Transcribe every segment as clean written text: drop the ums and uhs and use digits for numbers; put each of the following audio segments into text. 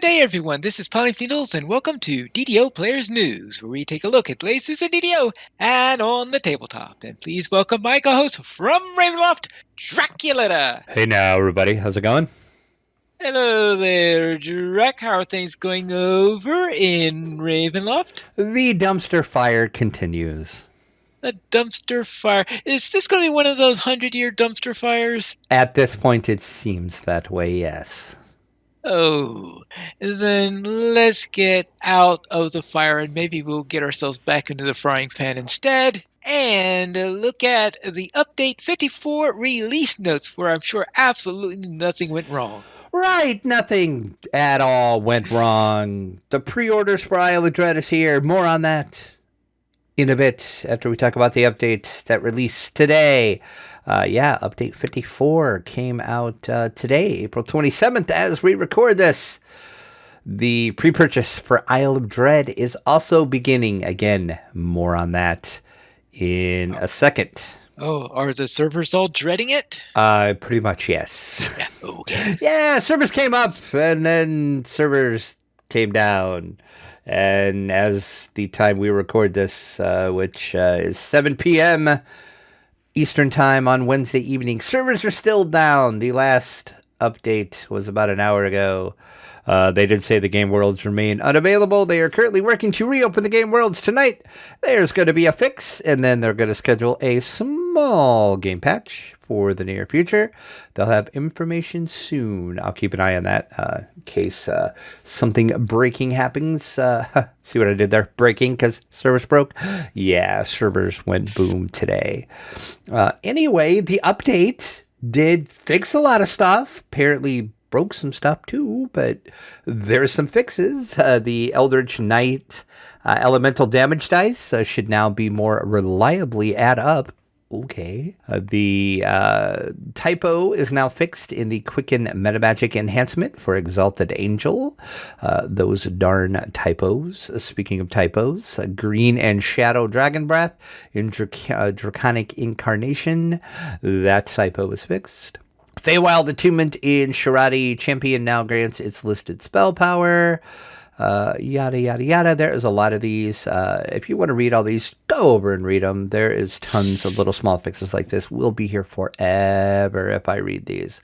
day, everyone. This is Polyphenols, and welcome to DDO Players News, where we take a look at latest news in DDO and on the tabletop. And please welcome my co-host from Ravenloft, Dracula. Hey now, everybody. How's it going? Hello there, Drac. How are things going over in Ravenloft? The dumpster fire continues. A dumpster fire. Is this going to be one of those 100-year dumpster fires? At this point, it seems that way, yes. Oh, then let's get out of the fire and maybe we'll get ourselves back into the frying pan instead and look at the Update 54 release notes where I'm sure absolutely nothing went wrong. Right, nothing at all went wrong. The pre-orders for Isle of Dread is here. More on that in a bit after we talk about the updates that released today. Update 54 came out today, April 27th, as we record this. The pre-purchase for Isle of Dread is also beginning. Again, more on that in a second. Oh, are the servers all dreading it? Pretty much, yes. Yeah, okay. Yeah, servers came up, and then servers came down. And as the time we record this, which is 7 p.m., Eastern time on Wednesday evening, servers are still down. The last update was about an hour ago. They did say the game worlds remain unavailable. They are currently working to reopen the game worlds tonight. There's going to be a fix, and then they're going to schedule a small game patch for the near future. They'll have information soon. I'll keep an eye on that in case something breaking happens. See what I did there? Breaking because servers broke? Yeah, servers went boom today. Anyway, the update did fix a lot of stuff. Apparently broke some stuff too, but there's some fixes. The Eldritch Knight elemental damage dice should now be more reliably add up. Okay. The typo is now fixed in the Quicken Metamagic enhancement for Exalted Angel. Those darn typos. Speaking of typos, Green and Shadow Dragon Breath in Draconic Incarnation. That typo is fixed. Feywild Attunement in Sharadi Champion now grants its listed spell power. Yada, yada, yada. There is a lot of these. If you want to read all these, go over and read them. There is tons of little small fixes like this. We'll be here forever if I read these.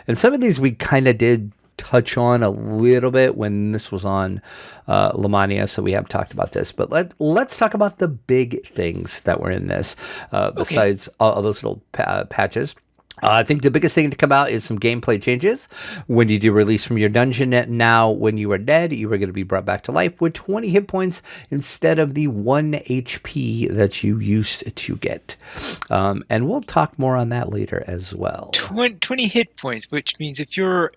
And some of these we kind of did touch on a little bit when this was on Lamania, so we have talked about this. But let's talk about the big things that were in this, besides all those little patches. I think the biggest thing to come out is some gameplay changes. When you do release from your dungeon, now when you are dead, you are going to be brought back to life with 20 hit points instead of the 1 HP that you used to get. And we'll talk more on that later as well. 20 hit points, which means if you're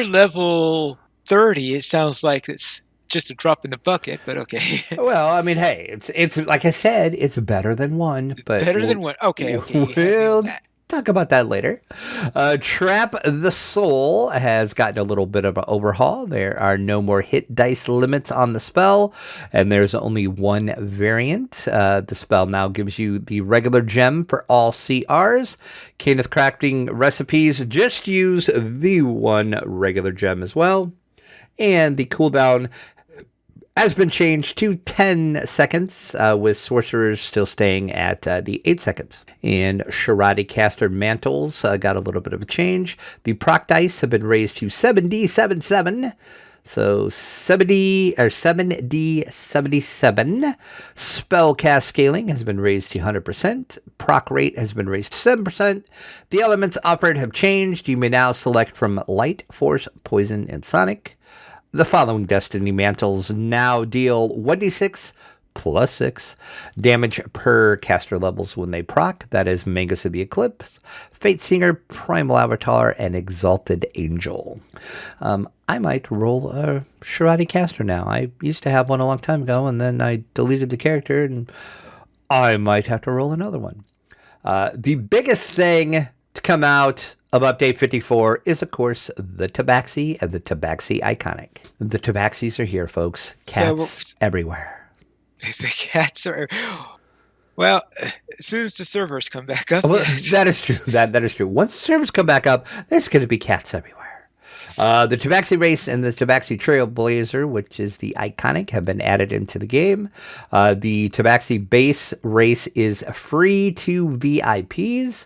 level 30, it sounds like it's just a drop in the bucket, but okay. Well, I mean, hey, it's like I said, it's better than 1. But better than 1. Okay. We'll talk about that later. Trap the Soul has gotten a little bit of an overhaul. There are no more hit dice limits on the spell, and there's only one variant. The spell now gives you the regular gem for all CRs. Kenneth crafting recipes just use the one regular gem as well. And the cooldown has been changed to 10 seconds, with sorcerers still staying at the 8 seconds. And Sharadi caster mantles got a little bit of a change. The proc dice have been raised to 7D77. So 7D77. Spell cast scaling has been raised to 100%. Proc rate has been raised to 7%. The elements offered have changed. You may now select from Light, Force, Poison, and Sonic. The following Destiny Mantles now deal 1d6 plus 6 damage per caster levels when they proc. That is Magus of the Eclipse, Fate Singer, Primal Avatar, and Exalted Angel. I might roll a Sharadi caster now. I used to have one a long time ago, and then I deleted the character, and I might have to roll another one. The biggest thing to come out of Update 54 is, of course, the Tabaxi and the Tabaxi Iconic. The Tabaxis are here, folks. Cats everywhere. The cats are... Well, as soon as the servers come back up... Well, yes. That is true. That is true. Once the servers come back up, there's going to be cats everywhere. The Tabaxi Race and the Tabaxi Trailblazer, which is the iconic, have been added into the game. The Tabaxi Base Race is free to VIPs.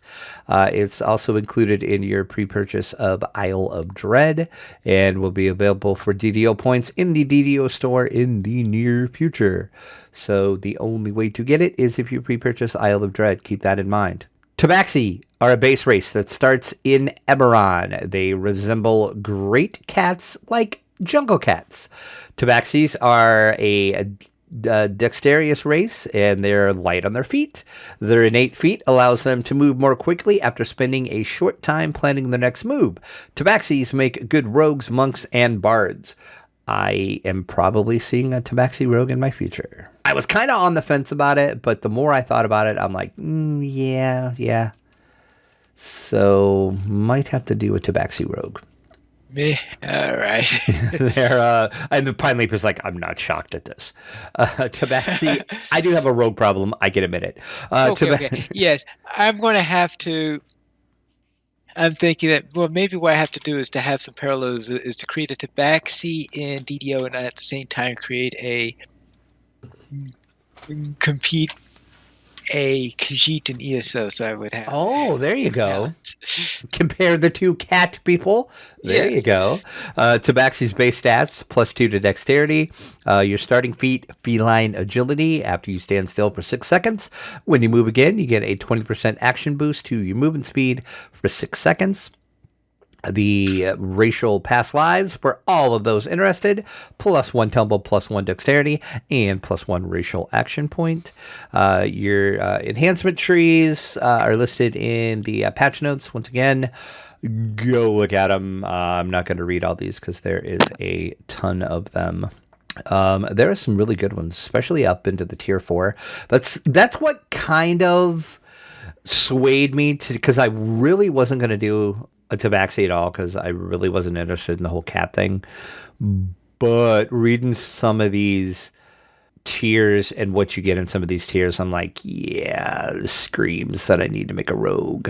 It's also included in your pre-purchase of Isle of Dread and will be available for DDO points in the DDO store in the near future. So the only way to get it is if you pre-purchase Isle of Dread. Keep that in mind. Tabaxi are a base race that starts in Eberron. They resemble great cats like jungle cats. Tabaxis are a dexterous race, and they're light on their feet. Their innate feat allows them to move more quickly after spending a short time planning the next move. Tabaxis make good rogues, monks, and bards. I am probably seeing a Tabaxi rogue in my future. I was kind of on the fence about it, but the more I thought about it, I'm like, yeah. So, might have to do a Tabaxi rogue. Me? All right. And the Pine Leap is like, I'm not shocked at this. Tabaxi, I do have a rogue problem. I can admit it. Okay. Yes, I'm going to have to. I'm thinking that, well, maybe what I have to do is to have some parallels is to create a Tabaxi in DDO and at the same time create a compete a Khajiit in ESO, so I would have. Oh, there you go. Balance. Compare the two cat people. There you go. Tabaxi's base stats, +2 to dexterity. Your starting feat, feline agility, after you stand still for 6 seconds. When you move again, you get a 20% action boost to your movement speed for 6 seconds. The racial past lives for all of those interested, +1 tumble, +1 dexterity, and +1 racial action point. Your enhancement trees are listed in the patch notes. Once again, go look at them. I'm not going to read all these because there is a ton of them. There are some really good ones, especially up into the tier 4. That's what kind of swayed me to, because I really wasn't going to do a Tabaxi at all because I really wasn't interested in the whole cat thing. But reading some of these tiers and what you get in some of these tiers, I'm like, yeah, this screams that I need to make a rogue.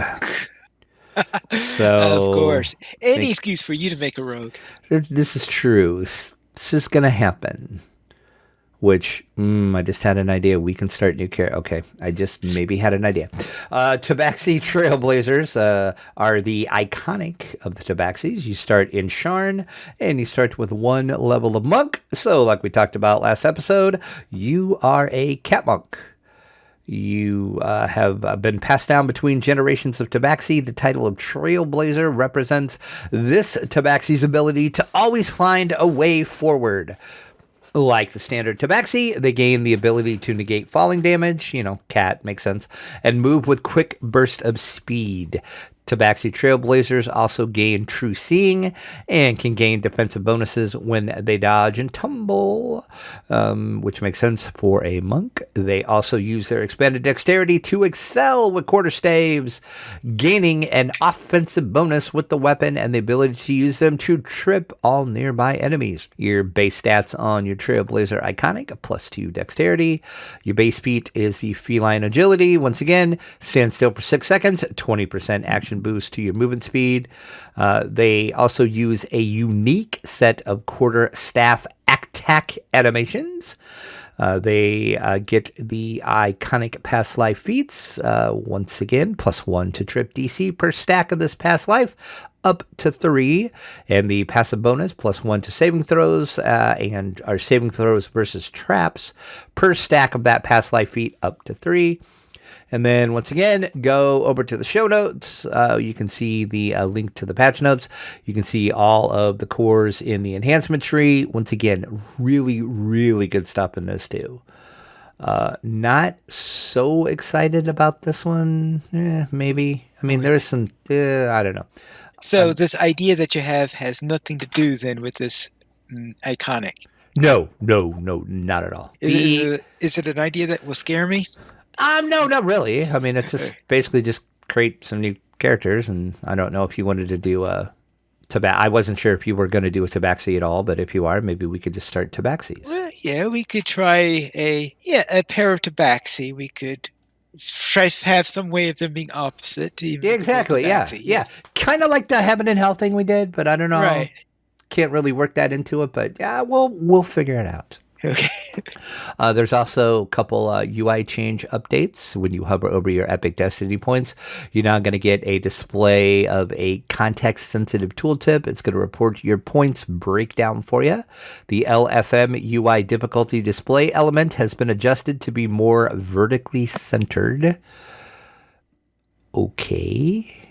So, of course, any excuse for you to make a rogue. This is true. This is gonna happen. Which, I just had an idea. We can start new character. Okay, I just maybe had an idea. Tabaxi Trailblazers are the iconic of the Tabaxis. You start in Sharn, and you start with 1 level of monk. So, like we talked about last episode, you are a cat monk. You have been passed down between generations of Tabaxi. The title of Trailblazer represents this Tabaxi's ability to always find a way forward. Like the standard Tabaxi, they gain the ability to negate falling damage, cat, makes sense, and move with quick burst of speed. Tabaxi Trailblazers also gain True Seeing and can gain defensive bonuses when they dodge and tumble, which makes sense for a monk. They also use their expanded dexterity to excel with quarterstaves, gaining an offensive bonus with the weapon and the ability to use them to trip all nearby enemies. Your base stats on your Trailblazer iconic, a +2 dexterity. Your base feat is the feline agility. Once again, stand still for 6 seconds, 20% action boost to your movement speed. They also use a unique set of quarter staff attack animations. They get the iconic past life feats. Once again, +1 to trip DC per stack of this past life, up to 3. And the passive bonus, +1 to saving throws, and our saving throws versus traps per stack of that past life feat, up to 3. And then, once again, go over to the show notes. You can see the link to the patch notes. You can see all of the cores in the enhancement tree. Once again, really, really good stuff in this, too. Not so excited about this one. Maybe. I mean, there's some, I don't know. So this idea that you have has nothing to do, then, with this iconic? No, not at all. Is it an idea that will scare me? No, not really. I mean, it's just basically just create some new characters, and I don't know if you wanted to do a I wasn't sure if you were going to do a Tabaxi at all, but if you are, maybe we could just start Tabaxis. Well, yeah, we could try a pair of Tabaxi. We could Try to have some way of them being opposite to even Yeah, make the world a exactly. Yeah, fantasy. yeah. Yes. Kind of like the heaven and hell thing we did, but I don't know. Right. Can't really work that into it, but yeah, we'll figure it out. Okay. There's also a couple UI change updates. When you hover over your Epic Destiny points, you're now going to get a display of a context-sensitive tooltip. It's going to report your points breakdown for you. The LFM UI difficulty display element has been adjusted to be more vertically centered. Okay.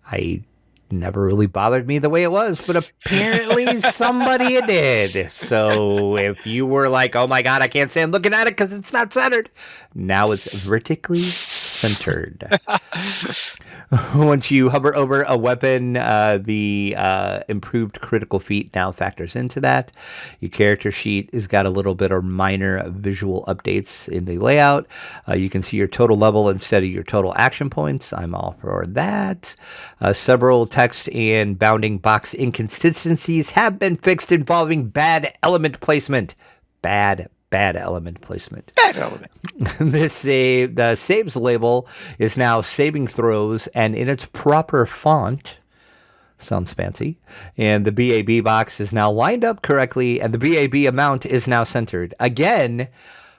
I never really bothered me the way it was, but apparently somebody did. So if you were like, oh my God, I can't stand looking at it because it's not centered, now it's vertically centered. Once you hover over a weapon, the improved critical feat now factors into that. Your character sheet has got a little bit of minor visual updates in the layout. You can see your total level instead of your total action points. I'm all for that. Several text and bounding box inconsistencies have been fixed involving bad element placement. Bad element placement. Bad element. The saves label is now saving throws and in its proper font. Sounds fancy. And the BAB box is now lined up correctly, and the BAB amount is now centered. Again,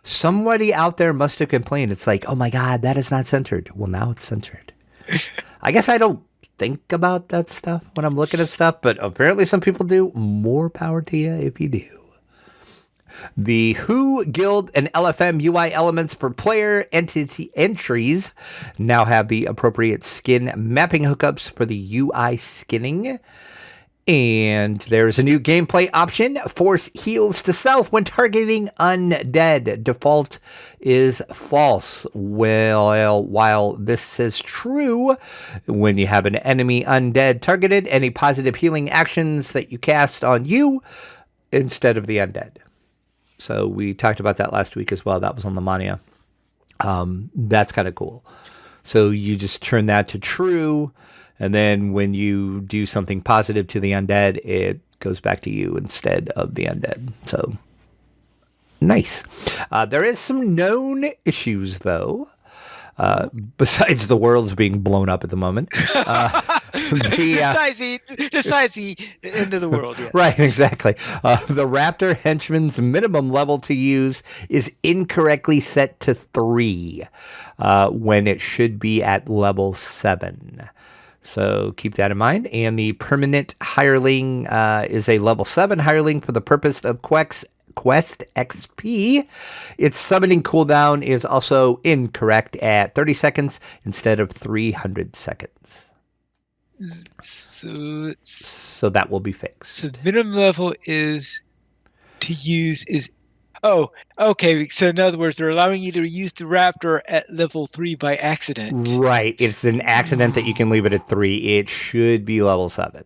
somebody out there must have complained. It's like, oh my God, that is not centered. Well, now it's centered. I guess I don't think about that stuff when I'm looking at stuff, but apparently some people do. More power to you if you do. The Who, Guild, and LFM UI elements for player entity entries now have the appropriate skin mapping hookups for the UI skinning. And there's a new gameplay option. Force heals to self when targeting undead. Default is false. Well, while this is true, when you have an enemy undead targeted, any positive healing actions that you cast on you instead of the undead. So we talked about that last week as well. That was on the Mania. That's kind of cool. So you just turn that to true, and then when you do something positive to the undead, it goes back to you instead of the undead. So nice. There is some known issues, though. Besides the world's being blown up at the moment. Besides the end of the world, yeah. Right, exactly. The Raptor henchman's minimum level to use is incorrectly set to 3 when it should be at level 7. So keep that in mind. And the permanent hireling is a level 7 hireling for the purpose of Quest XP. Its summoning cooldown is also incorrect at 30 seconds instead of 300 seconds. So that will be fixed. So the minimum level is to use is... Oh, okay. So in other words, they're allowing you to use the Raptor at level 3 by accident. Right. It's an accident that you can leave it at 3. It should be level 7.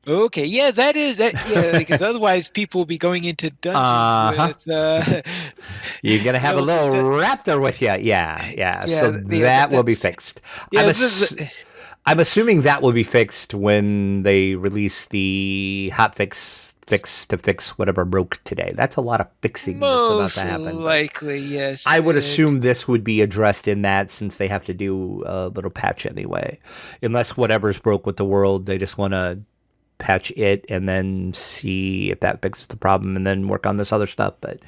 Okay, yeah, that is that. Yeah, because otherwise people will be going into dungeons with. You're gonna have a little raptor with you, yeah. So that will be fixed. Yeah, I'm assuming that will be fixed when they release the hotfix to fix whatever broke today. That's a lot of fixing that's about to happen. Likely, yes. I would assume this would be addressed in that, since they have to do a little patch anyway. Unless whatever's broke with the world, they just want to patch it and then see if that fixes the problem and then work on this other stuff. But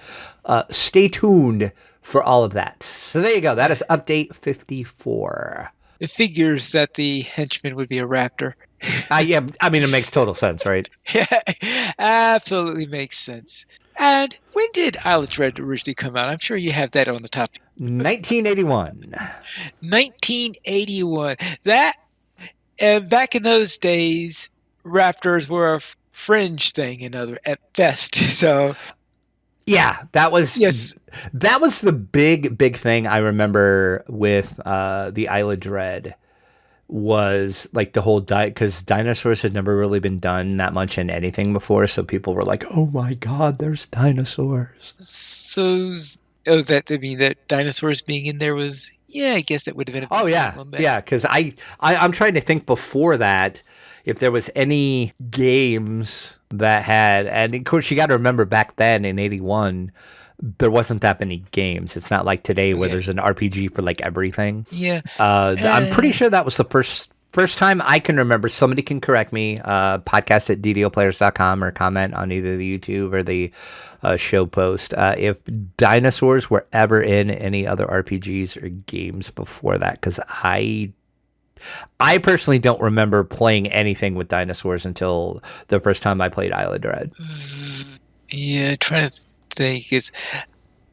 stay tuned for all of that. So there you go. That is update 54. It figures that the henchman would be a raptor. Yeah, I mean, it makes total sense, right? Yeah, absolutely makes sense. And when did Isle of Dread originally come out? I'm sure you have that on the top. 1981. 1981. That, back in those days, raptors were a fringe thing at best. So yeah, that was the big thing I remember with the Isle of Dread, was like the whole because dinosaurs had never really been done that much in anything before, so people were like, oh my God, there's dinosaurs. So that dinosaurs being in there was, yeah, I guess that would have been a big problem. Yeah, because I'm trying to think before that if there was any games that had, and of course you got to remember back then in 81, there wasn't that many games. It's not like today where Okay. there's an RPG for like everything. Yeah. I'm pretty Uh, sure that was the first time I can remember. Somebody can correct me. Podcast at ddoplayers.com or comment on either the YouTube or the show post. If dinosaurs were ever in any other RPGs or games before that, because I personally don't remember playing anything with dinosaurs until the first time I played Isle of Dread. yeah, trying to think.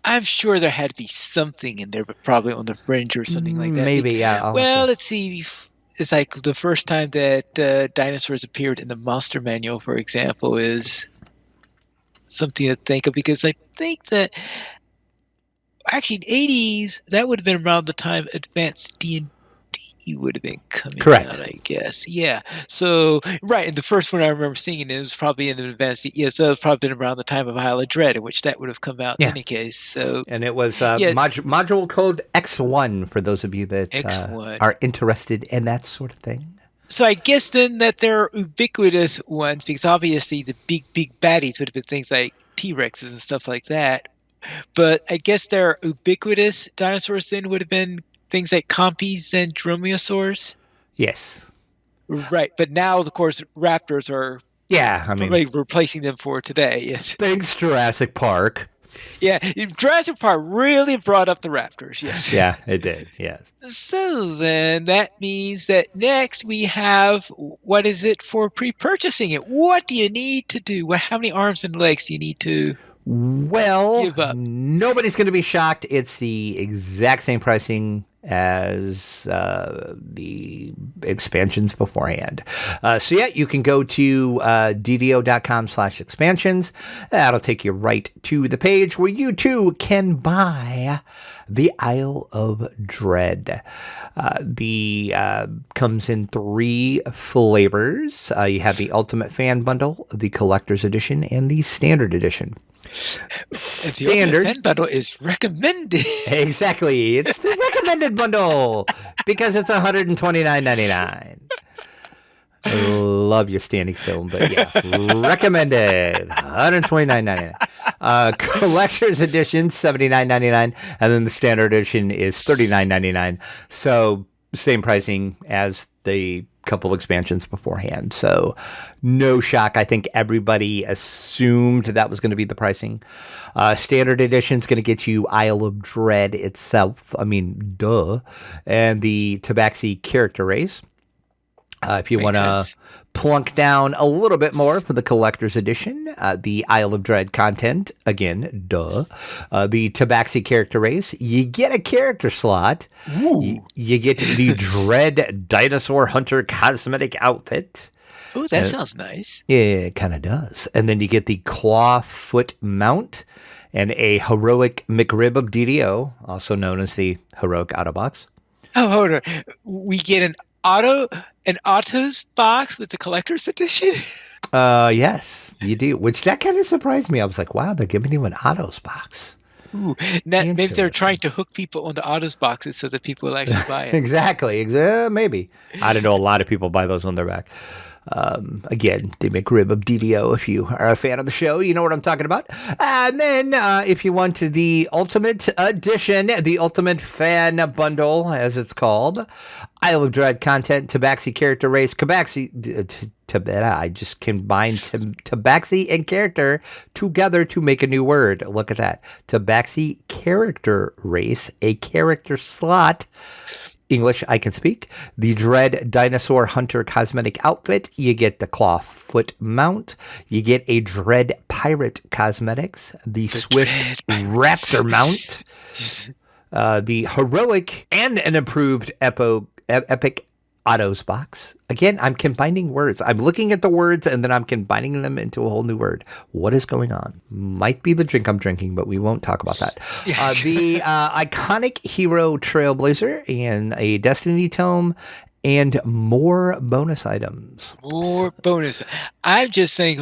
I'm sure there had to be something in there, but probably on the fringe or something like that. Maybe, yeah. I'll have Well, to. let's see. It's like the first time that dinosaurs appeared in the Monster Manual, for example, is something to think of because I think that actually in the 80s that would have been around the time Advanced D&D would have been coming out, Correct. I guess. Yeah. So right, and the first one I remember seeing it was probably in an Advanced D. Yeah, so it was probably been around the time of Isle of Dread, in which that would have come out in Yeah. any case. So And it was yeah, module code X1 for those of you that X1. are interested in that sort of thing. So I guess then that there are ubiquitous ones because obviously the big baddies would have been things like T-Rexes and stuff like that. But I guess their ubiquitous dinosaurs then would have been things like Compies and Dromaeosaurs. Yes. Right. But now, of course, raptors are Yeah, I mean, probably replacing them for today. Yes. thanks Jurassic Park. Yeah. Jurassic Park really brought up the raptors. Yes. Yeah, it did. Yes. So then that means that next we have what is it for pre-purchasing it? What do you need to do? How many arms and legs do you need to Well, give up? nobody's going to be shocked. It's the exact same pricing as the expansions beforehand. So yeah, you can go to ddo.com/expansions. That'll take you right to the page where you too can buy the Isle of Dread. The comes in 3 flavors. You have the Ultimate Fan Bundle, the Collector's Edition, and the Standard Edition. And the Ultimate Standard. Fan Bundle is recommended. Exactly. It's the recommended bundle because it's $129.99. Love you standing still, but yeah, recommended $129.99. Collector's edition $79.99, and then the standard edition is $39.99. So same pricing as the couple expansions beforehand. So no shock. I think everybody assumed that was going to be the pricing. Standard edition is going to get you Isle of Dread itself. I mean, duh. And the Tabaxi character race. If you want to plunk down a little bit more for the collector's edition, the Isle of Dread content, again, duh. The Tabaxi character race, you get a character slot. You get the Dread Dinosaur Hunter cosmetic outfit. Oh, that sounds nice. Yeah, it kind of does. And then you get the claw foot mount and a heroic McRib of DDO, also known as the heroic Autobox. Oh, hold on. We get an Autos box with the collector's edition? Yes, you do. Which that kind of surprised me. I was like, wow, they're giving you an Autos box. Ooh, maybe they're trying to hook people onto Autos boxes so that people will actually buy it. Exactly. Maybe. I don't know. A lot of people buy those on their back. Again, the McRib of DDO. If you are a fan of the show, you know what I'm talking about. And then if you want the Ultimate Edition, the Ultimate Fan Bundle, as it's called, Isle of Dread content, Tabaxi character race, I just combined Tabaxi and character together to make a new word. Look at that. Tabaxi character race, a character slot. English I can speak. The Dread Dinosaur Hunter cosmetic outfit. You get the claw foot mount. You get a Dread Pirate cosmetics. The Swift Raptor mount. The heroic and an improved epic Autos box. Again, I'm combining words. I'm looking at the words and then I'm combining them into a whole new word. What is going on? Might be the drink I'm drinking, but we won't talk about that. The iconic hero Trailblazer and a Destiny tome and more bonus items. More bonus. I'm just saying,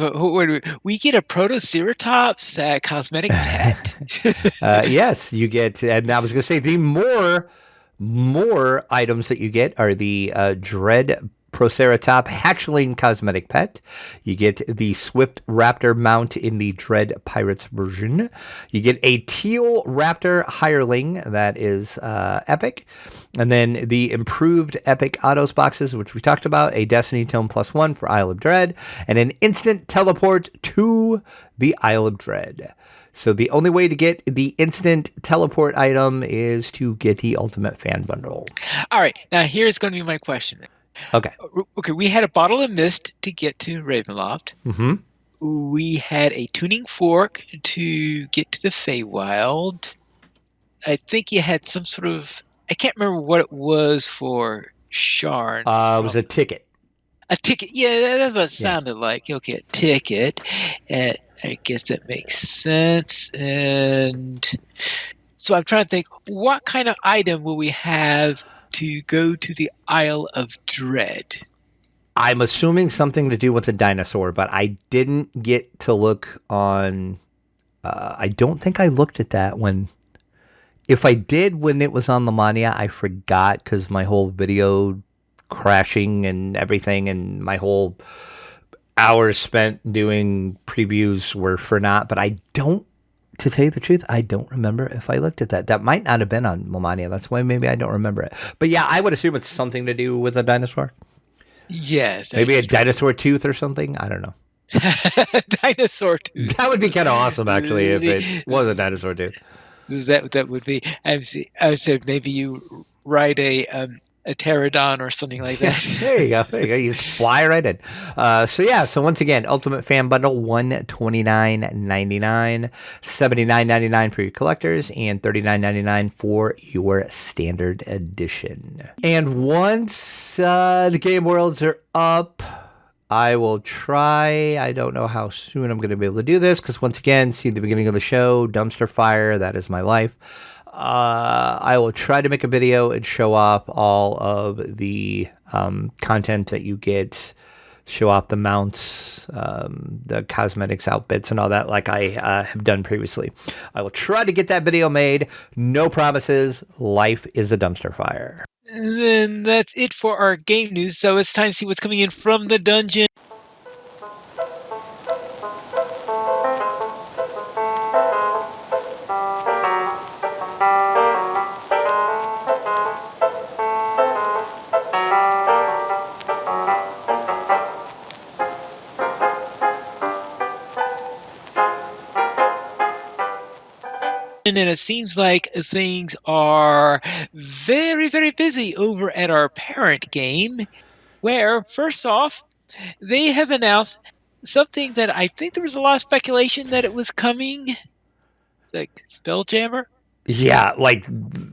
we get a Protoceratops cosmetic pet. Yes, you get, and I was going to say the more items that you get are the Dread Proceratops hatchling cosmetic pet. You get the Swift Raptor mount in the Dread Pirates version. You get a Teal Raptor hireling that is epic. And then the improved Epic Autos boxes, which we talked about, a Destiny Tome +1 for Isle of Dread, and an instant teleport to the Isle of Dread. So the only way to get the instant teleport item is to get the Ultimate Fan Bundle. All right, now here's going to be my question. Okay. Okay, we had a bottle of mist to get to Ravenloft. Mm-hmm. We had a tuning fork to get to the Feywild. I think you had some sort of... I can't remember what it was for Sharn. It was a ticket. A ticket. Yeah, that's what it sounded like. Okay, a ticket. I guess that makes sense. And so I'm trying to think, what kind of item will we have to go to the Isle of Dread? I'm assuming something to do with the dinosaur, but I didn't get to look on... I don't think I looked at that when... If I did when it was on Lemania, I forgot because my whole video crashing and everything and my whole hours spent doing previews were for naught. But I don't... To tell you the truth, I don't remember if I looked at that. That might not have been on Lemania. That's why maybe I don't remember it. But yeah, I would assume it's something to do with a dinosaur. Yes. Maybe a dinosaur tooth or something. I don't know. Dinosaur tooth. That would be kind of awesome, actually, if it was a dinosaur tooth. That would be. I said maybe you ride a pterodon or something like that. There you go. There you go. You just fly right in. So once again, Ultimate Fan Bundle, $129.99, $79.99 for your collectors, and $39.99 for your standard edition. And once the game worlds are up, I will try. I don't know how soon I'm going to be able to do this because once again, see the beginning of the show, dumpster fire, that is my life. I will try to make a video and show off all of the content that you get, show off the mounts, the cosmetics, outfits, and all that like I have done previously. I will try to get that video made. No promises. Life is a dumpster fire. And then that's it for our game news. So it's time to see what's coming in from the dungeon. And it seems like things are very, very busy over at our parent game, where, first off, they have announced something that I think there was a lot of speculation that it was coming. It's like Spelljammer. Yeah, like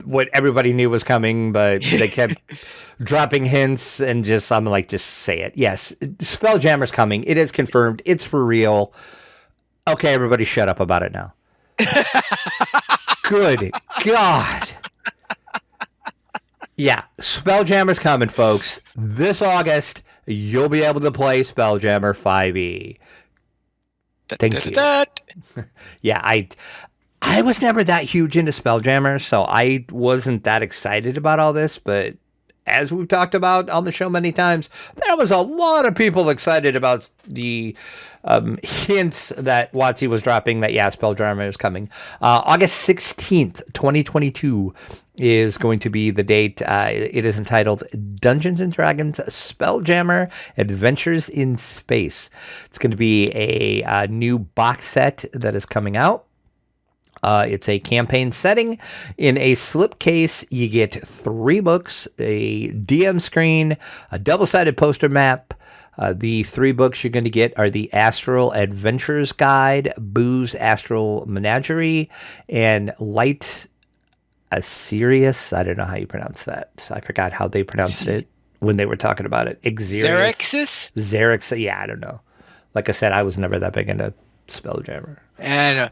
what everybody knew was coming, but they kept dropping hints and I'm like, just say it. Yes, Spelljammer's coming. It is confirmed. It's for real. Okay, everybody shut up about it now. Good God. Yeah, Spelljammer's coming, folks. This August, you'll be able to play Spelljammer 5e. Thank you. Yeah, I was never that huge into Spelljammer, so I wasn't that excited about all this, but as we've talked about on the show many times, there was a lot of people excited about the hints that WotC was dropping that, yeah, Spelljammer is coming. August 16th, 2022 is going to be the date. It is entitled Dungeons & Dragons Spelljammer Adventures in Space. It's going to be a new box set that is coming out. It's a campaign setting. In a slipcase, you get 3 books, a DM screen, a double-sided poster map. The 3 books you're going to get are the Astral Adventures Guide, Boo's Astral Menagerie, and Light Asirius. I don't know how you pronounce that. I forgot how they pronounced it when they were talking about it. Xerxes? Yeah, I don't know. Like I said, I was never that big into Spelljammer. I know.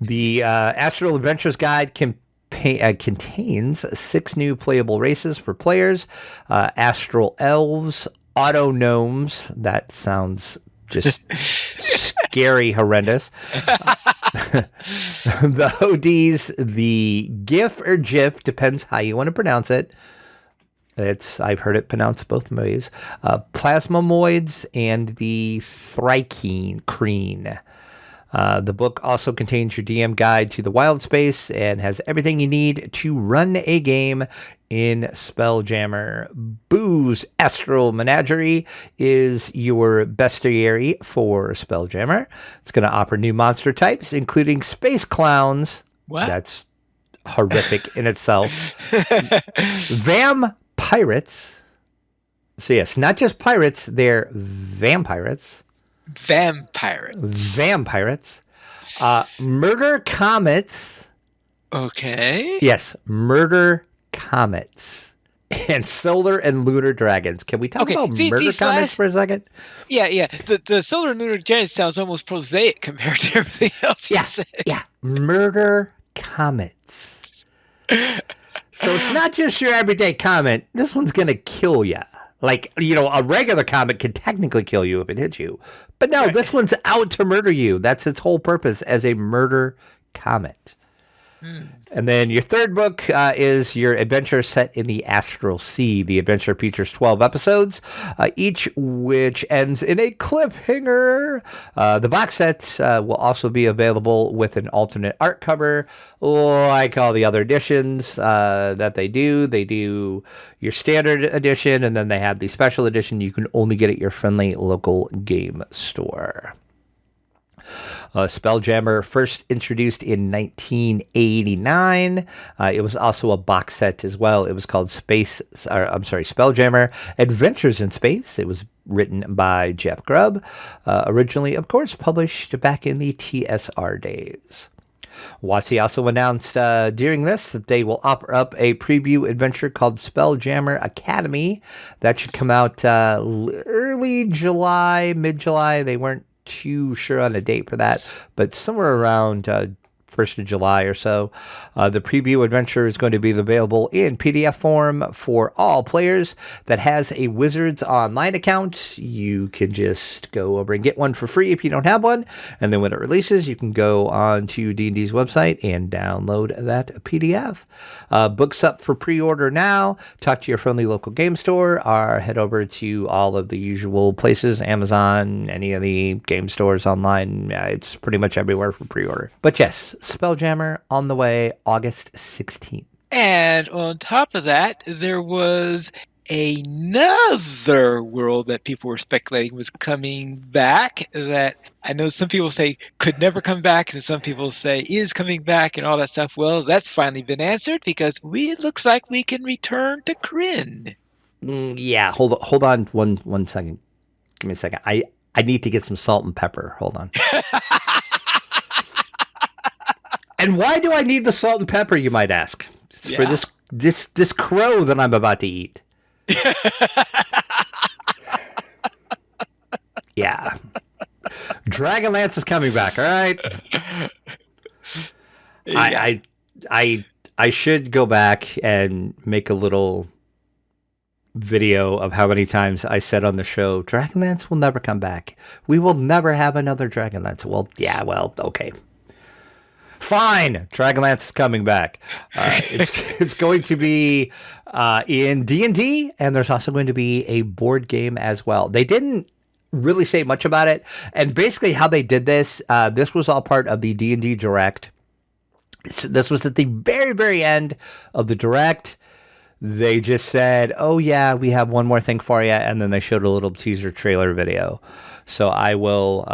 The Astral Adventures Guide contains 6 new playable races for players. Astral Elves, Auto Gnomes. That sounds just scary, horrendous. The Hodies, the GIF or GIF, depends how you want to pronounce it. I've heard it pronounced both ways. Plasmomoids and the Thrycreen. The book also contains your DM guide to the wild space and has everything you need to run a game in Spelljammer. Boo's Astral Menagerie is your bestiary for Spelljammer. It's going to offer new monster types, including space clowns. What? That's horrific in itself. Vampirates. So yes, not just pirates, they're vampirates. Vampirates. Murder comets. Okay. Yes, murder comets. And solar and lunar dragons. Can we talk about murder comets for a second? Yeah. The solar and lunar dragons sounds almost prosaic compared to everything else you said. Yeah, murder comets. So it's not just your everyday comet. This one's going to kill you. Like, a regular comet can technically kill you if it hits you. But no, This one's out to murder you. That's its whole purpose as a murder comet. And then your third book is your adventure set in the Astral Sea. The adventure features 12 episodes, each which ends in a cliffhanger. The box set will also be available with an alternate art cover, like all the other editions that they do. They do your standard edition, and then they have the special edition you can only get at your friendly local game store. Spelljammer first introduced in 1989. It was also a box set as well. It was called Spelljammer Adventures in Space. It was written by Jeff Grubb. Originally, of course, published back in the TSR days. WotC also announced during this that they will offer up a preview adventure called Spelljammer Academy. That should come out early July, mid-July. They weren't too sure on a date for that, but somewhere around 1st of July or so. The preview adventure is going to be available in PDF form for all players that has a Wizards Online account. You can just go over and get one for free if you don't have one, and then when it releases, you can go on to D&D's website and download that PDF. Books up for pre-order now. Talk to your friendly local game store, or head over to all of the usual places, Amazon, any of the game stores online. It's pretty much everywhere for pre-order. But yes, Spelljammer on the way, August 16th. And on top of that, there was another world that people were speculating was coming back that I know some people say could never come back, and some people say is coming back and all that stuff. Well, that's finally been answered because it looks like we can return to Kryn. Yeah, hold on one second. Give me a second. I need to get some salt and pepper. Hold on. And why do I need the salt and pepper, you might ask? It's for this crow that I'm about to eat. Yeah. Dragonlance is coming back, all right? Yeah. I should go back and make a little video of how many times I said on the show, Dragonlance will never come back. We will never have another Dragonlance. Well, okay. Fine, Dragonlance is coming back. It's going to be in D&D, and there's also going to be a board game as well. They didn't really say much about it, and basically how they did this, this was all part of the D&D Direct. This was at the very, very end of the Direct. They just said, oh yeah, we have one more thing for you, and then they showed a little teaser trailer video. So I will,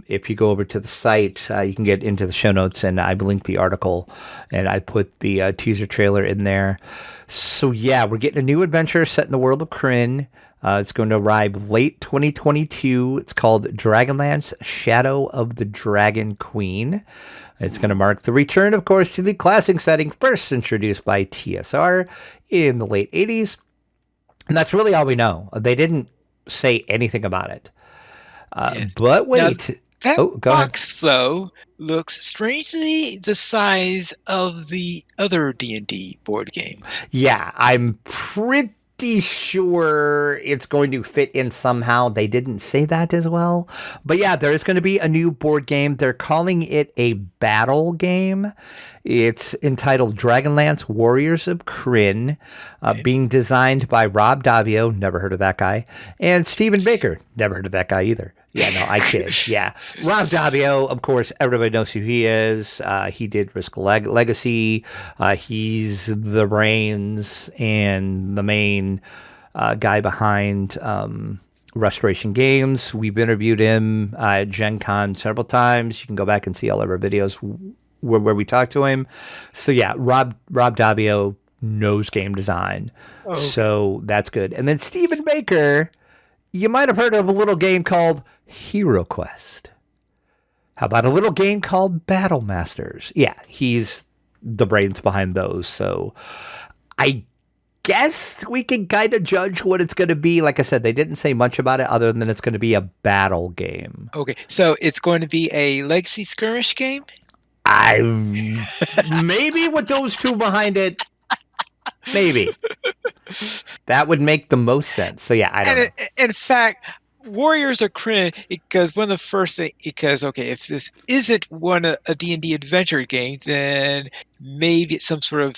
if you go over to the site, you can get into the show notes, and I linked the article, and I put the teaser trailer in there. So yeah, we're getting a new adventure set in the world of Kryn. It's going to arrive late 2022. It's called Dragonlance Shadow of the Dragon Queen. It's going to mark the return, of course, to the classic setting first introduced by TSR in the late 80s. And that's really all we know. They didn't say anything about it. Yes. But wait. Now, that box, ahead. though, looks strangely the size of the other D&D board games. Yeah, I'm pretty pretty sure it's going to fit in somehow. They didn't say that as well. But yeah, there is going to be a new board game. They're calling it a battle game. It's entitled Dragonlance Warriors of Krynn, Okay. being designed by Rob Davio, never heard of that guy, and Stephen Baker, never heard of that guy either. Yeah, no, I kid. Yeah. Rob Davio, of course, everybody knows who he is. He did Risk Legacy. He's the brains and the main guy behind Restoration Games. We've interviewed him at Gen Con several times. You can go back and see all of our videos where we talked to him. So yeah, Rob Davio knows game design. Okay. So that's good. And then Stephen Baker, you might have heard of a little game called Hero Quest. How about a little game called Battle Masters? Yeah, he's the brains behind those. So I guess we can kind of judge what it's going to be. Like I said, they didn't say much about it other than it's going to be a battle game. Okay. So it's going to be a legacy skirmish game? I maybe with those two behind it, maybe that would make the most sense. So yeah, I don't And know. in fact, Warriors are Krynn because one of the first things, because, okay, if this isn't one of a D&D adventure game, then maybe it's some sort of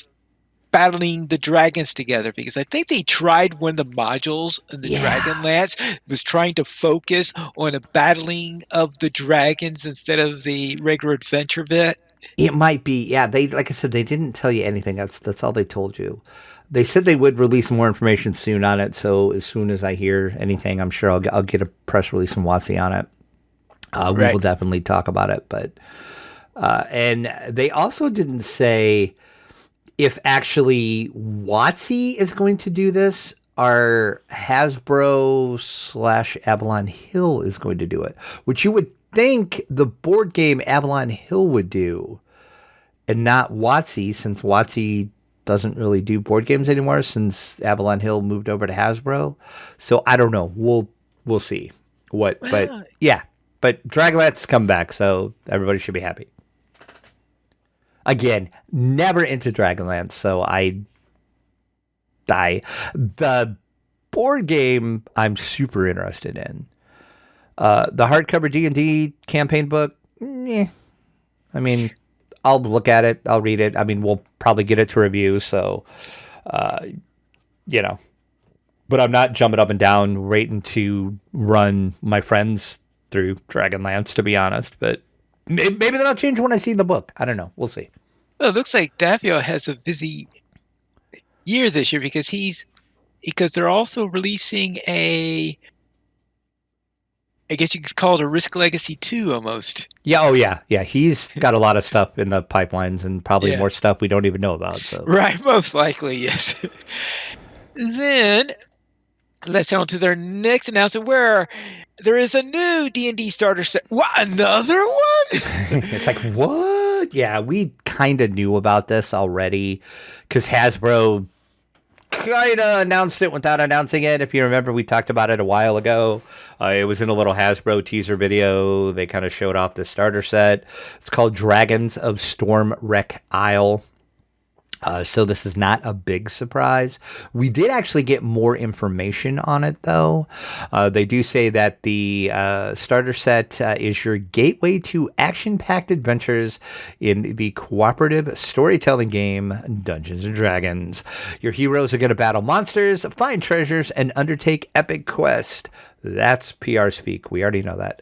battling the dragons together, because I think they tried one of the modules in the Yeah, Dragonlance was trying to focus on a battling of the dragons instead of the regular adventure bit. it might be. Yeah, they like I said, they didn't tell you anything. That's all they told you. They said they would release more information soon on it. So as soon as I hear anything, I'm sure I'll get a press release from WotC on it. We will Right. definitely talk about it. But and they also didn't say if actually WotC is going to do this or Hasbro slash Avalon Hill is going to do it, which you would think the board game Avalon Hill would do and not WotC, since WotC doesn't really do board games anymore since Avalon Hill moved over to Hasbro. So I don't know. We'll see what, but Well, yeah, but Dragonlance come back, so everybody should be happy. Again, never into Dragonlance, so I die. The board game I'm super interested in. The hardcover D&D campaign book, I mean, I'll look at it, I'll read it. I mean, we'll probably get it to review, so you know. But I'm not jumping up and down waiting to run my friends through Dragonlance, to be honest. But maybe that'll change when I see the book. I don't know. We'll see. it looks like Davio has a busy year this year because they're also releasing I guess you could call it a Risk Legacy 2 almost. Yeah. Oh, yeah. Yeah. He's got a lot of stuff in the pipelines and probably Yeah. more stuff we don't even know about. So, Right, most likely, yes. Then let's on to their next announcement, where there is a new D&D starter set. What, another one? it's like, what? Yeah, we kind of knew about this already because Hasbro kind of announced it without announcing it. If you remember, we talked about it a while ago. It was in a little Hasbro teaser video. They kind of showed off the starter set. It's called Dragons of Storm Wreck Isle. So this is not a big surprise. We did actually get more information on it, though. They do say that the starter set is your gateway to action-packed adventures in the cooperative storytelling game Dungeons and Dragons. Your heroes are going to battle monsters, find treasures, and undertake epic quests. That's PR speak. We already know that.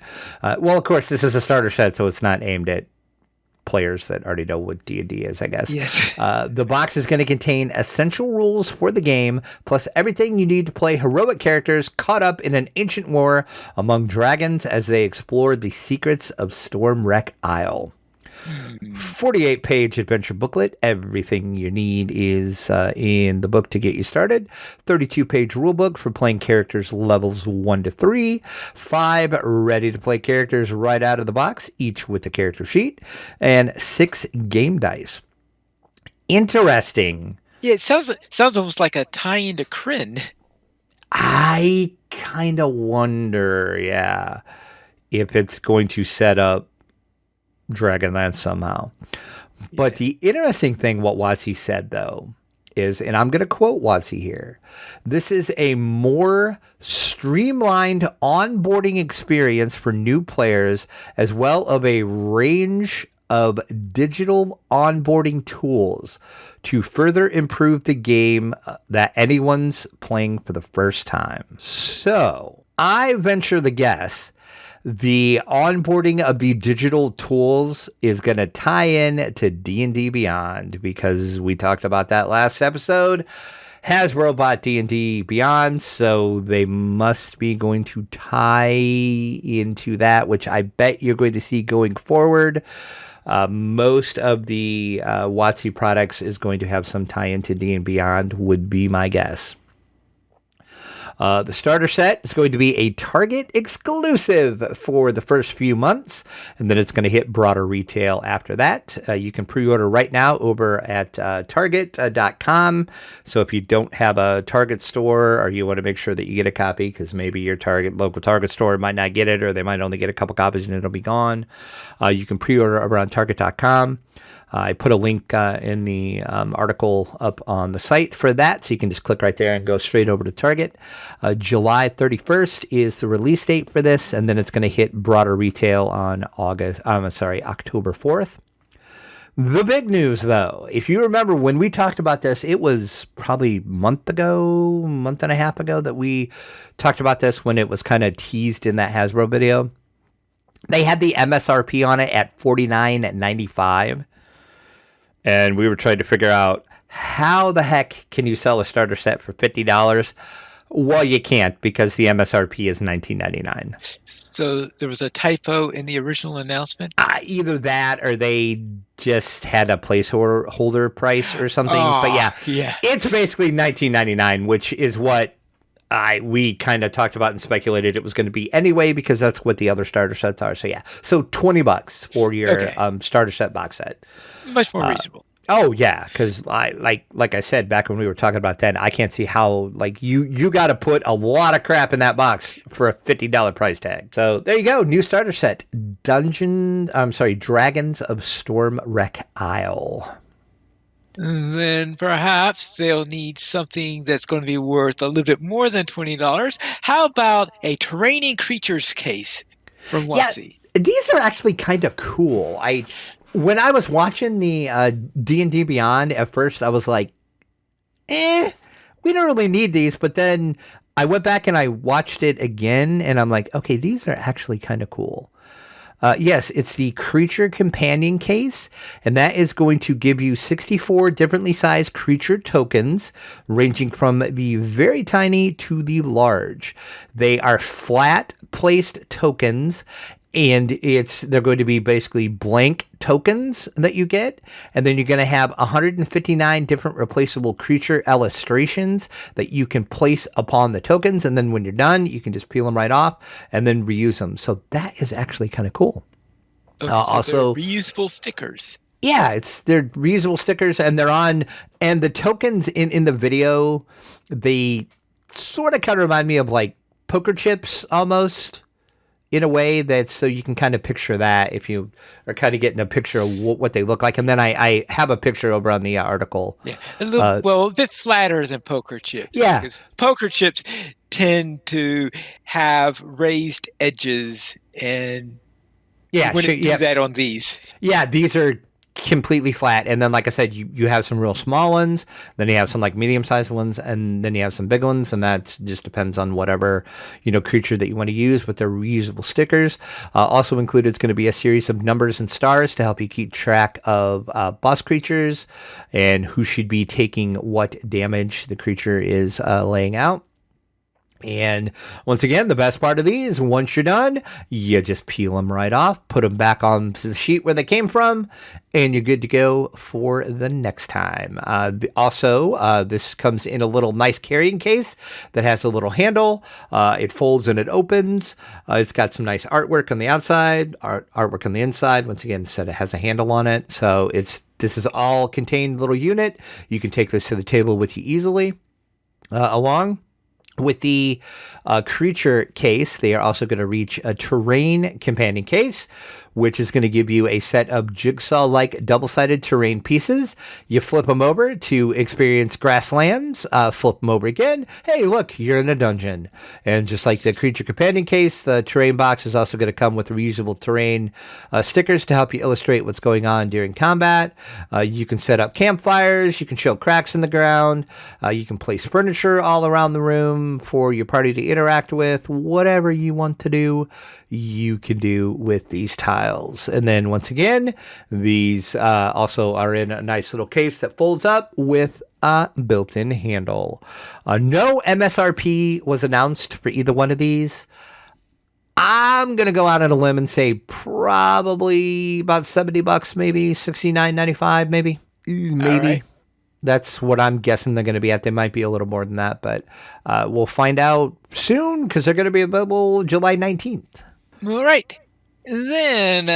Well, of course, this is a starter set, so it's not aimed at players that already know what D&D is, I guess. Yes. The box is going to contain essential rules for the game, plus everything you need to play heroic characters caught up in an ancient war among dragons as they explore the secrets of Stormwreck Isle. 48-page adventure booklet. Everything you need is in the book to get you started. 32-page rulebook for playing characters levels 1 to 3. 5 ready-to-play characters right out of the box, each with a character sheet. And 6 game dice. Interesting. Yeah, it sounds almost like a tie-in to Krynn. I kind of wonder, yeah, if it's going to set up Dragonlance somehow. But Yeah. the interesting thing, what WotC said, though, is, and I'm going to quote WotC here, this is a more streamlined onboarding experience for new players, as well of a range of digital onboarding tools to further improve the game that anyone's playing for the first time. So I venture the guess the onboarding of the digital tools is going to tie in to D&D Beyond, because we talked about that last episode. Hasbro bought D&D Beyond, so they must be going to tie into that, which I bet you're going to see going forward. Most of the WotC products is going to have some tie-in to D&D Beyond, would be my guess. The starter set is going to be a Target exclusive for the first few months, and then it's going to hit broader retail after that. You can pre-order right now over at Target.com. So if you don't have a Target store, or you want to make sure that you get a copy, because maybe your local Target store might not get it, or they might only get a couple copies and it'll be gone, you can pre-order over on Target.com. I put a link in the article up on the site for that, so you can just click right there and go straight over to Target. July 31st is the release date for this, and then it's going to hit broader retail on October 4th. The big news, though, if you remember when we talked about this, it was probably month and a half ago that we talked about this, when it was kind of teased in that Hasbro video. They had the MSRP on it at $49.95. And we were trying to figure out, how the heck can you sell a starter set for $50? Well, you can't, because the MSRP is $19.99. So there was a typo in the original announcement? Either that, or they just had a placeholder price or something. But yeah, it's basically $19.99, which is what we kind of talked about and speculated it was going to be anyway, because that's what the other starter sets are. So yeah, so $20 for your starter set box set. Much more reasonable. Oh yeah, because like I said back when we were talking about that, I can't see how you got to put a lot of crap in that box for a $50 price tag. So there you go, new starter set, Dragons of Stormwreck Isle. Then perhaps they'll need something that's going to be worth a little bit more than $20. How about a Terraining Creatures case from WotC? Yeah, these are actually kind of cool. When I was watching the D&D Beyond, at first I was like, we don't really need these. But then I went back and I watched it again, and I'm like, okay, these are actually kind of cool. Yes, it's the Creature Companion case, and that is going to give you 64 differently sized creature tokens, ranging from the very tiny to the large. They are flat placed tokens, and they're going to be basically blank tokens that you get, and then you're going to have 159 different replaceable creature illustrations that you can place upon the tokens, and then when you're done, you can just peel them right off and then reuse them. So that is actually kind of cool. Okay, so also reusable stickers. Yeah, they're reusable stickers, and and the tokens in the video, they sort of kind of remind me of like poker chips almost, in a way, that's so you can kind of picture that if you are kind of getting a picture of what they look like. And then I have a picture over on the article. Yeah, a bit flatter than poker chips. Yeah, because poker chips tend to have raised edges, and you wouldn't do that on these. Yeah, these are completely flat, and then like I said, you have some real small ones, then you have some like medium-sized ones, and then you have some big ones, and that just depends on whatever creature that you want to use. But they're reusable stickers. Also included is going to be a series of numbers and stars to help you keep track of boss creatures and who should be taking what damage the creature is laying out. And once again, the best part of these, once you're done, you just peel them right off, put them back on the sheet where they came from, and you're good to go for the next time. Also, this comes in a little nice carrying case that has a little handle. It folds and it opens. It's got some nice artwork on the outside, artwork on the inside. Once again, said it has a handle on it. So this is all contained little unit. You can take this to the table with you easily. Along with the creature case, they are also going to reach a terrain companion case, which is going to give you a set of jigsaw-like double-sided terrain pieces. You flip them over to experience grasslands, flip them over again. Hey, look, you're in a dungeon. And just like the creature companion case, the terrain box is also going to come with reusable terrain stickers to help you illustrate what's going on during combat. You can set up campfires. You can show cracks in the ground. You can place furniture all around the room for your party to interact with. Whatever you want to do, you can do with these tiles. And then once again, these also are in a nice little case that folds up with a built-in handle. No MSRP was announced for either one of these. I'm going to go out on a limb and say probably about $70, maybe $69.95, maybe. Maybe. That's what I'm guessing they're going to be at. They might be a little more than that, but we'll find out soon because they're going to be available July 19th. All right. Then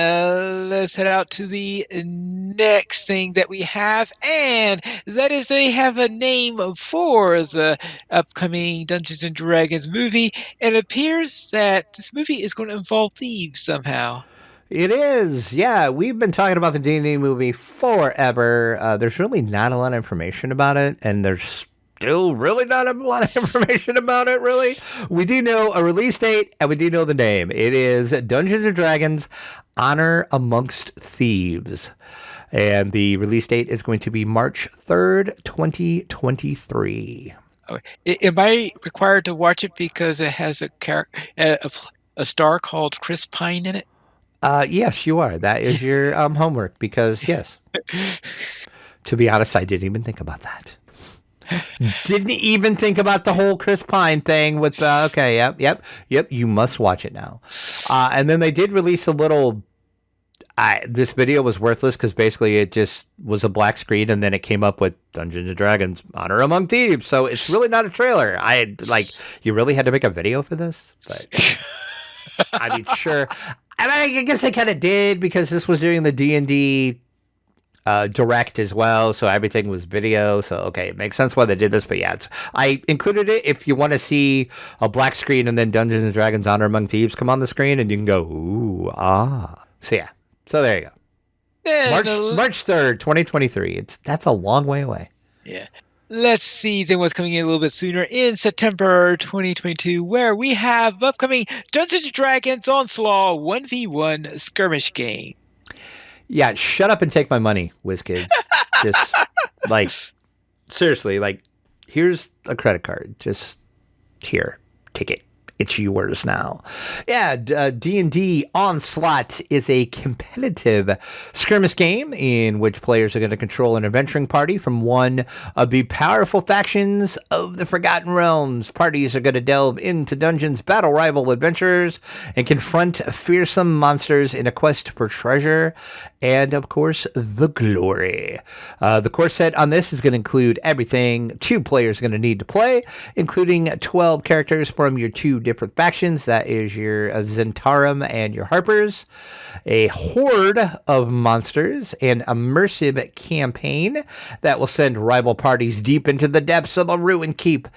let's head out to the next thing that we have, and that is they have a name for the upcoming Dungeons and Dragons movie. It appears that this movie is going to involve thieves somehow. It is, yeah. We've been talking about the D&D movie forever. There's really not a lot of information about it, and there's still really not a lot of information about it, really. We do know a release date, and we do know the name. It is Dungeons & Dragons Honor Amongst Thieves. And the release date is going to be March 3rd, 2023. Am I required to watch it because it has a star called Chris Pine in it? Yes, you are. That is your homework because, yes. To be honest, I didn't even think about that. Didn't even think about the whole Chris Pine thing with, okay, yep. You must watch it now. And then they did release a little, this video was worthless because basically it just was a black screen and then it came up with Dungeons & Dragons Honor Among Thieves. So it's really not a trailer. You really had to make a video for this? But, I mean, sure. I guess they kind of did because this was during the D&D direct as well, so everything was video. So okay, it makes sense why they did this. But yeah, I included it if you want to see a black screen and then Dungeons and Dragons Honor Among Thieves come on the screen, and you can go ooh ah. So yeah, so there you go. March 3rd, 2023. That's a long way away. Yeah. Let's see then what's coming in a little bit sooner in September 2022, where we have upcoming Dungeons & Dragons Onslaught 1v1 skirmish game. Yeah, shut up and take my money, WizKids. Just, seriously, here's a credit card. Just, here, take it. It's yours now. Yeah, D&D Onslaught is a competitive skirmish game in which players are going to control an adventuring party from one of the powerful factions of the Forgotten Realms. Parties are going to delve into dungeons, battle rival adventurers, and confront fearsome monsters in a quest for treasure and, of course, the glory. The core set on this is going to include everything 2 players are going to need to play, including 12 characters from your 2 different factions. That is your Zentarum and your Harpers, a horde of monsters, an immersive campaign that will send rival parties deep into the depths of a ruined keep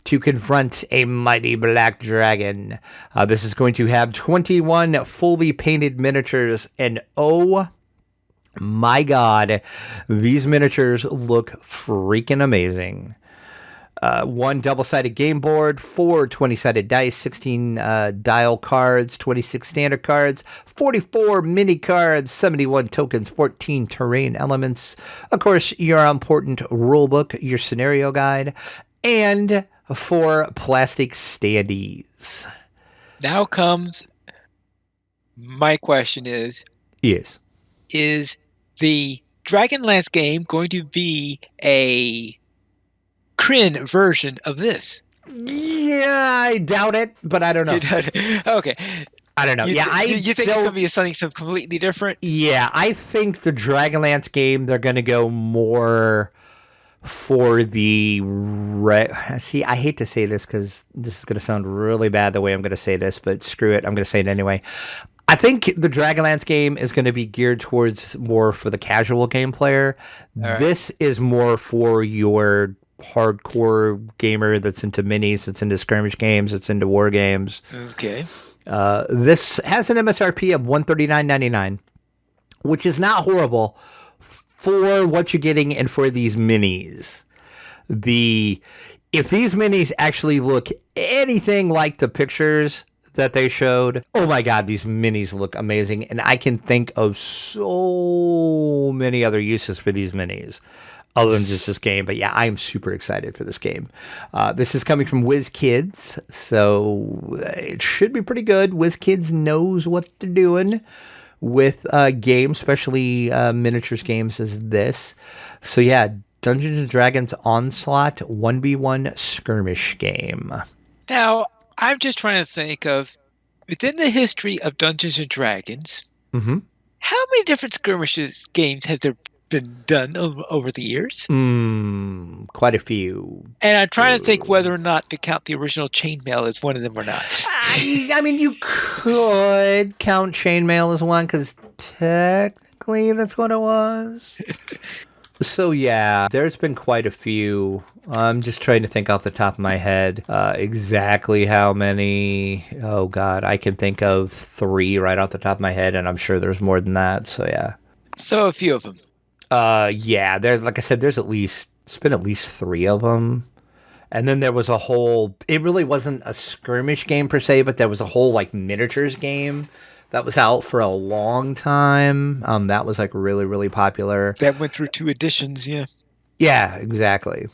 to confront a mighty black dragon. This is going to have 21 fully painted miniatures, and oh my god, these miniatures look freaking amazing. 1 double-sided game board, 4 20-sided dice, 16 dial cards, 26 standard cards, 44 mini cards, 71 tokens, 14 terrain elements, of course, your important rulebook, your scenario guide, and 4 plastic standees. Now comes my question Yes. Is the Dragonlance game going to be a Kryn version of this? Yeah, I doubt it, but I don't know. Okay. I don't know. You think it's going to be something completely different? Yeah, I think the Dragonlance game, they're going to go more for the... See, I hate to say this because this is going to sound really bad the way I'm going to say this, but screw it. I'm going to say it anyway. I think the Dragonlance game is going to be geared towards more for the casual game player. Right. This is more for your hardcore gamer that's into minis, that's into skirmish games, that's into war games. Okay. This has an MSRP of $139.99, which is not horrible for what you're getting and for these minis. The If these minis actually look anything like the pictures that they showed, oh my god, these minis look amazing, and I can think of so many other uses for these minis other than just this game. But yeah, I am super excited for this game. This is coming from WizKids, so it should be pretty good. WizKids knows what they're doing with games, especially miniatures games as this. So yeah, Dungeons and Dragons Onslaught 1v1 skirmish game. Now, I'm just trying to think of, within the history of Dungeons and Dragons, Mm-hmm. how many different skirmishes games have there been done over the years? Quite a few. And I'm trying to think whether or not to count the original chainmail as one of them or not. I mean, you could count chainmail as one because technically that's what it was. So yeah, there's been quite a few. I'm just trying to think off the top of my head exactly how many. Oh god, I can think of 3 right off the top of my head, and I'm sure there's more than that. So yeah. So a few of them. Yeah, there. Like I said, it's been at least 3 of them. And then there was a whole. It really wasn't a skirmish game per se, but there was a whole like miniatures game that was out for a long time. That was like really, really popular. That went through 2 editions, yeah. Yeah, exactly.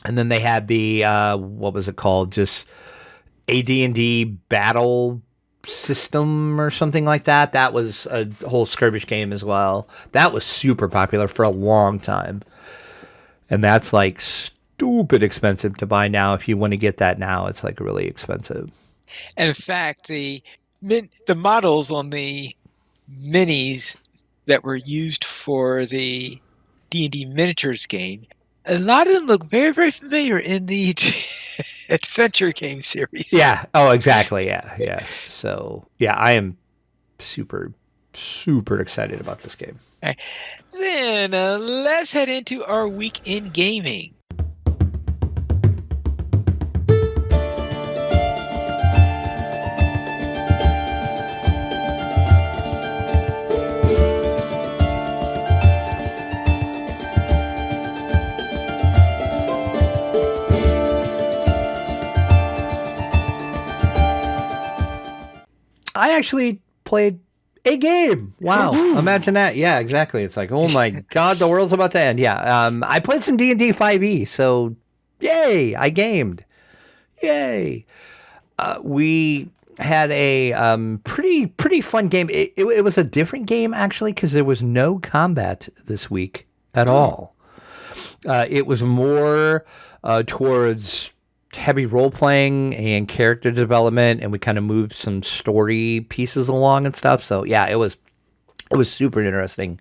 And then they had the what was it called? Just AD&D battle system or something like that. That was a whole skirmish game as well. That was super popular for a long time. And that's like stupid expensive to buy now. If you want to get that now, it's like really expensive. And in fact, the models on the minis that were used for the D&D miniatures game, a lot of them look very, very familiar in the adventure game series. Yeah. Oh, exactly. Yeah. Yeah. So, yeah, I am super, super excited about this game. Right. Then let's head into our week in gaming. I actually played a game. Wow. Imagine that. Yeah, exactly. It's like, oh my God, the world's about to end. Yeah. I played some D&D 5e. So yay, I gamed. Yay. We had a pretty fun game. It was a different game actually because there was no combat this week at all. It was more towards heavy role playing and character development, and we kind of moved some story pieces along and stuff. So yeah, it was super interesting,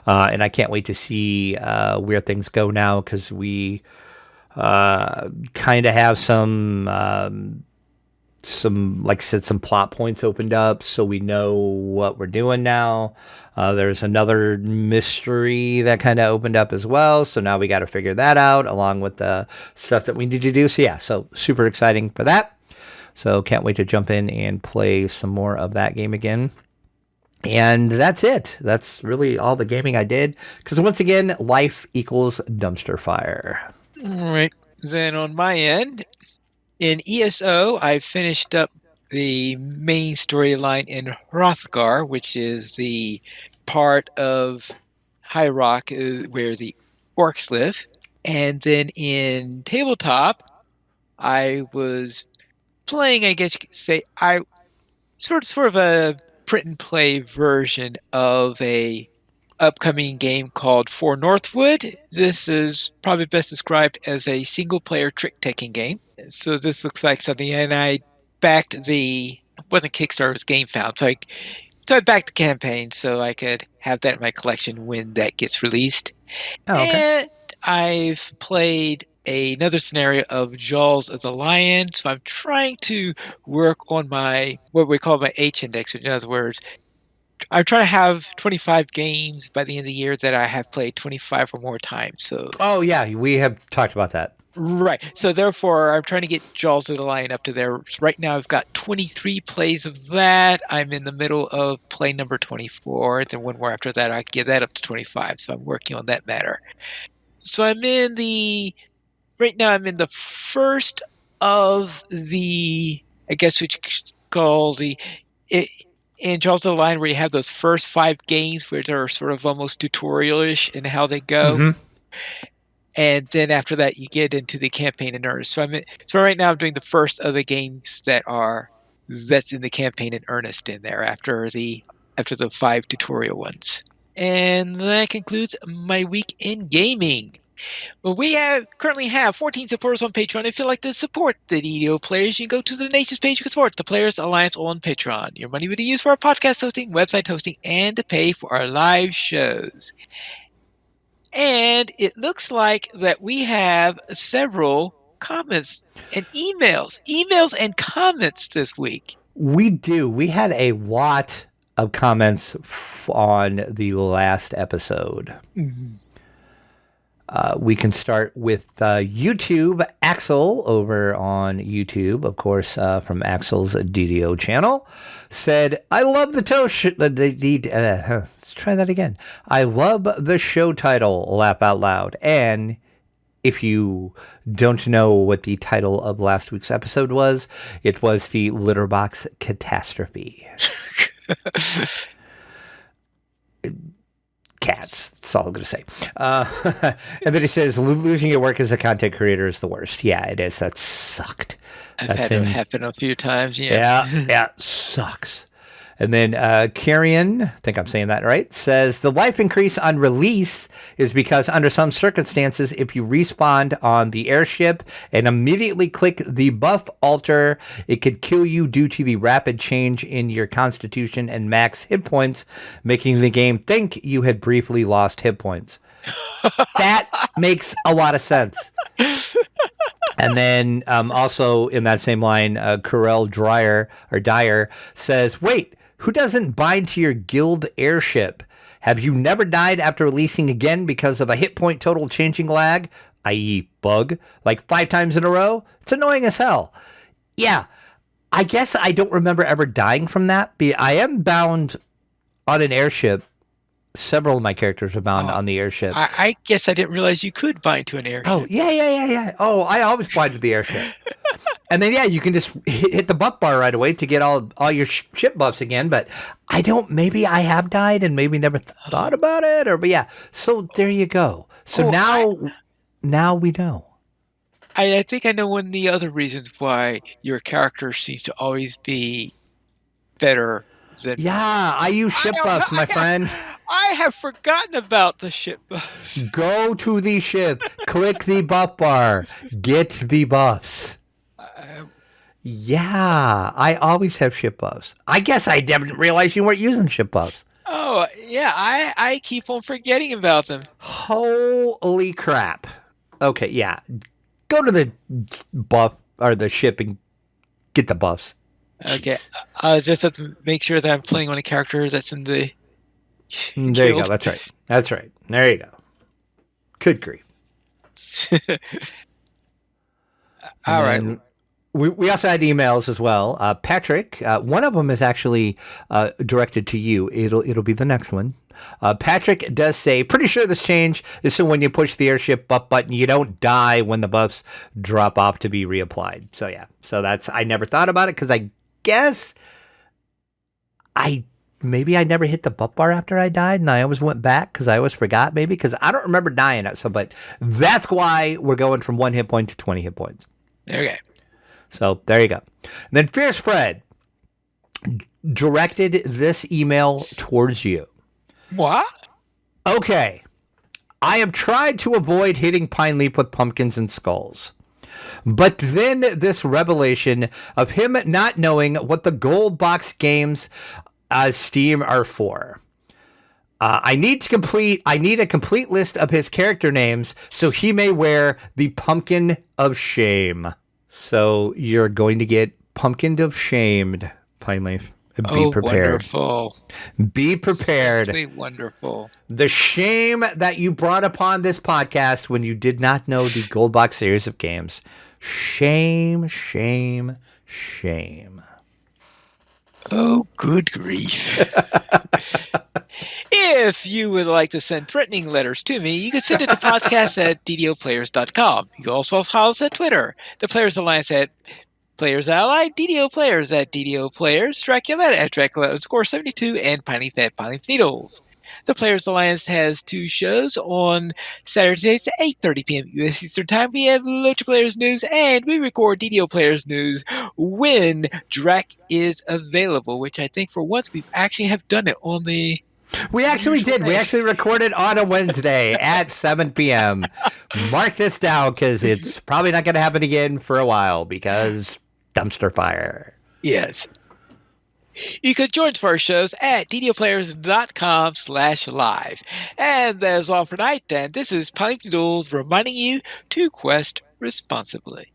and I can't wait to see where things go now because we kind of have some like I said, some plot points opened up, so we know what we're doing now. There's another mystery that kind of opened up as well, so now we got to figure that out along with the stuff that we need to do. So yeah, so super exciting for that. So can't wait to jump in and play some more of that game again. And that's it. That's really all the gaming I did. Because once again, life equals dumpster fire. All right. Then on my end, in ESO, I finished up the main storyline in Hrothgar, which is the part of High Rock where the orcs live. And then in Tabletop, I was playing, I guess you could say, I sort of a print and play version of a upcoming game called For Northwood. This is probably best described as a single player trick taking game. So this looks like something, and I backed wasn't Kickstarter, it was GameFound. So I backed the campaign so I could have that in my collection when that gets released. Oh, okay. And I've played another scenario of Jaws of the Lion. So I'm trying to work on what we call my H index. In other words, I'm trying to have 25 games by the end of the year that I have played 25 or more times. So Oh yeah, we have talked about that. Right. So therefore, I'm trying to get Jaws of the Lion up to there. Right now, I've got 23 plays of that. I'm in the middle of play number 24. Then one more after that, I can get that up to 25. So I'm working on that matter. So right now, I'm in the first of the, I guess what you call in Jaws of the Lion, where you have those first 5 games where they're sort of almost tutorial-ish in how they go. Mm-hmm. And then after that, you get into the campaign in earnest. So right now I'm doing the first of the games that's in the campaign in earnest in there after the 5 tutorial ones. And that concludes my week in gaming. Well, currently have 14 supporters on Patreon. If you'd like to support the DDO players, you can go to the donations page. You can support the Players Alliance on Patreon. Your money will be used for our podcast hosting, website hosting, and to pay for our live shows. And it looks like that we have several comments and emails and comments this week. We do. We had a lot of comments on the last episode. Mm-hmm. We can start with YouTube. Axel over on YouTube, of course, from Axel's DDO channel, said, I love the let's try that again. I love the show title, laugh out loud. And if you don't know what the title of last week's episode was, it was the Litterbox Catastrophe. Cats. That's all I'm going to say. And then he says, losing your work as a content creator is the worst. Yeah, it is. That sucked. I've had it happen a few times. Yeah, sucks. And then Carrion, I think I'm saying that right, says the life increase on release is because under some circumstances, if you respawn on the airship and immediately click the buff alter, it could kill you due to the rapid change in your constitution and max hit points, making the game think you had briefly lost hit points. That makes a lot of sense. And then also in that same line, Corel Dyer says, wait, who doesn't bind to your guild airship? Have you never died after releasing again because of a hit point total changing lag, i.e. bug, like 5 times in a row? It's annoying as hell. Yeah, I guess I don't remember ever dying from that. But I am bound on an airship. Several of my characters are bound on the airship. I guess I didn't realize you could bind to an airship. Oh, yeah. Oh, I always bind to the airship. And then, yeah, you can just hit the buff bar right away to get all your ship buffs again. But maybe I have died and maybe never thought about it. But yeah, so there you go. So now we know. I think I know one of the other reasons why your character seems to always be better than... Yeah, I use ship buffs, my friend. I have forgotten about the ship buffs. Go to the ship, click the buff bar, get the buffs. Yeah, I always have ship buffs. I guess I didn't realize you weren't using ship buffs. Oh, yeah, I keep on forgetting about them. Holy crap. Okay, yeah. Go to the buff or the ship and get the buffs. Okay, I just have to make sure that I'm playing on a character that's in the... There you go. That's right. There you go. Good grief. All right. We also had emails as well. Patrick, one of them is actually directed to you. It'll be the next one. Patrick does say, pretty sure this change is so when you push the airship buff button, you don't die when the buffs drop off to be reapplied. So yeah, I never thought about it because I guess maybe I never hit the buff bar after I died, and I always went back because I always forgot, maybe, because I don't remember dying at some, but that's why we're going from 1 hit point to 20 hit points. Okay. So there you go. And then Fear Spread directed this email towards you. What? Okay. I have tried to avoid hitting Pine Leap with pumpkins and skulls. But then this revelation of him not knowing what the gold box games Steam are for. I need a complete list of his character names so he may wear the pumpkin of shame. So you're going to get pumpkined of shamed, Pine Leaf, Be Oh, prepared. wonderful. Be prepared. Simply wonderful. The shame that you brought upon this podcast when you did not know the Gold Box series of games. Shame, shame, shame. Oh, good grief. If you would like to send threatening letters to me, you can send it to podcast at ddoplayers.com. You can also follow us at Twitter, the Players Alliance at Players Ally, DDO Players at DDO Players, Dracula at Dracula_72, and Piney Fat Piney Needles. The Players Alliance has two shows on Saturdays at 8:30 p.m. U.S. Eastern Time. We have Locha Players News, and we record DDO Players News when Drac is available, which I think for once we actually have done it on the We actually did. We actually recorded on a Wednesday at 7 p.m. Mark this down because it's probably not going to happen again for a while because dumpster fire. Yes. You can join us for our shows at ddoplayers.com/live. And that's all for tonight, then. This is Piney Doodles reminding you to quest responsibly.